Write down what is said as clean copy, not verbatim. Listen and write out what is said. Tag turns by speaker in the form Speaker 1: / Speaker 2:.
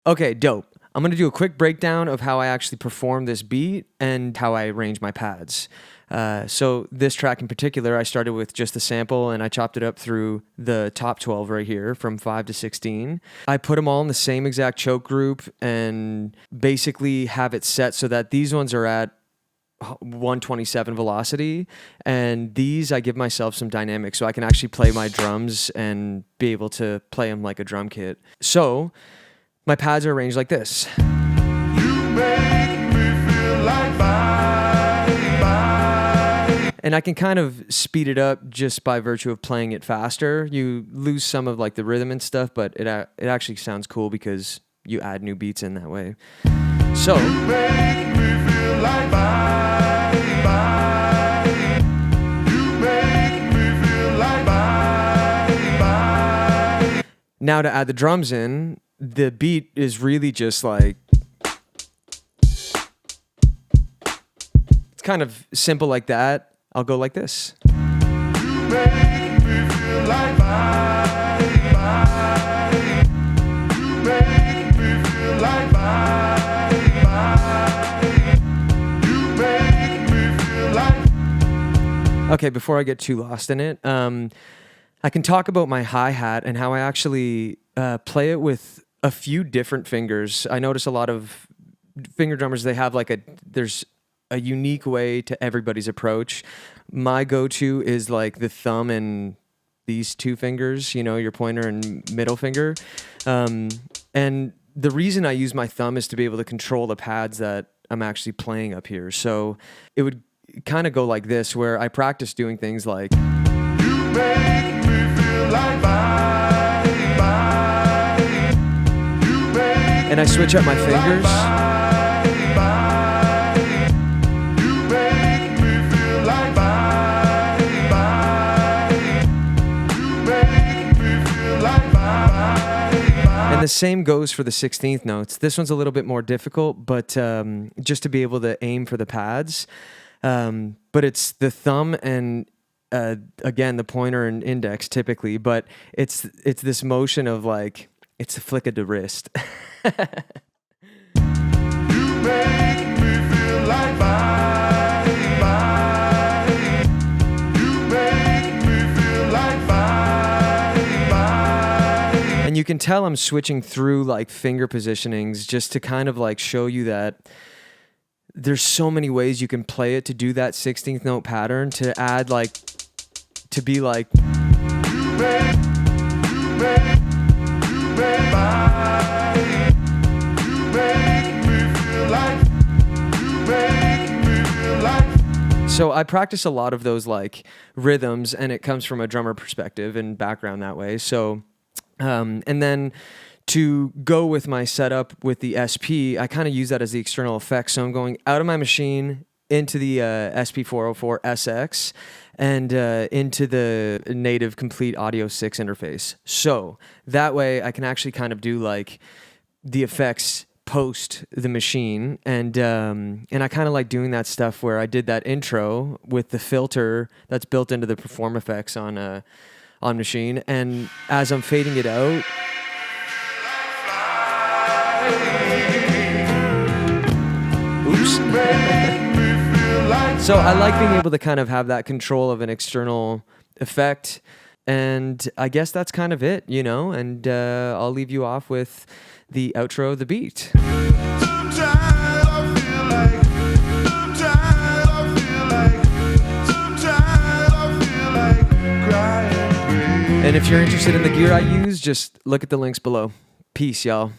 Speaker 1: Okay, dope. I'm going to do a quick breakdown of how I actually perform this beat and how I arrange my pads. So this track in particular, I started with just the sample and I chopped it up through the top 12 right here from 5 to 16. I put them all in the same exact choke group and basically have it set so that these ones are at 127 velocity, and these I give myself some dynamics so I can actually play my drums and be able to play them like a drum kit. So my pads are arranged like this.
Speaker 2: You make me feel like bye.
Speaker 1: And I can kind of speed it up just by virtue of playing it faster. You lose some of like the rhythm and stuff, but it actually sounds cool because you add new beats in that way. So
Speaker 2: You make me feel like bye. You make me feel like bye.
Speaker 1: now to add the drums in, the beat is really just like, it's kind of simple like that. I'll go like this.
Speaker 2: You make me feel like bye. You make me feel like bye. You make me feel like.
Speaker 1: Okay, before I get too lost in it, I can talk about my hi-hat and how I actually play it with a few different fingers. I notice a lot of finger drummers, they have like there's a unique way to everybody's approach. My go-to is like the thumb and these two fingers, you know, your pointer and middle finger. And the reason I use my thumb is to be able to control the pads that I'm actually playing up here. So it would kind of go like this, where I practice doing things like,
Speaker 2: You make me feel like bye. You make
Speaker 1: and I switch up my fingers.
Speaker 2: You make me feel like bye. You make me feel like bye.
Speaker 1: And the same goes for the 16th notes. This one's a little bit more difficult, but just to be able to aim for the pads. But it's the thumb and again the pointer and index typically, but it's this motion of like, it's a flick of the wrist.
Speaker 2: You make me feel like bye. You make me feel like bye.
Speaker 1: And you can tell I'm switching through like finger positionings just to kind of like show you that there's so many ways you can play it to do that 16th note pattern, to add like, to be like,
Speaker 2: You make bye. You make me feel like. You make me feel like.
Speaker 1: so I practice a lot of those like rhythms, and it comes from a drummer perspective and background that way. So, and then to go with my setup with the SP, I kind of use that as the external effect. So I'm going out of my machine into the SP-404 SX and into the native complete audio 6 interface. So that way I can actually kind of do like the effects post the machine, and I kind of like doing that stuff where I did that intro with the filter that's built into the Perform effects on Machine, and as I'm fading it out, oops. So I like being able to kind of have that control of an external effect, and I guess that's kind of it, you know, and I'll leave you off with the outro, the beat. And if you're interested in the gear I use, just look at the links below. Peace, y'all.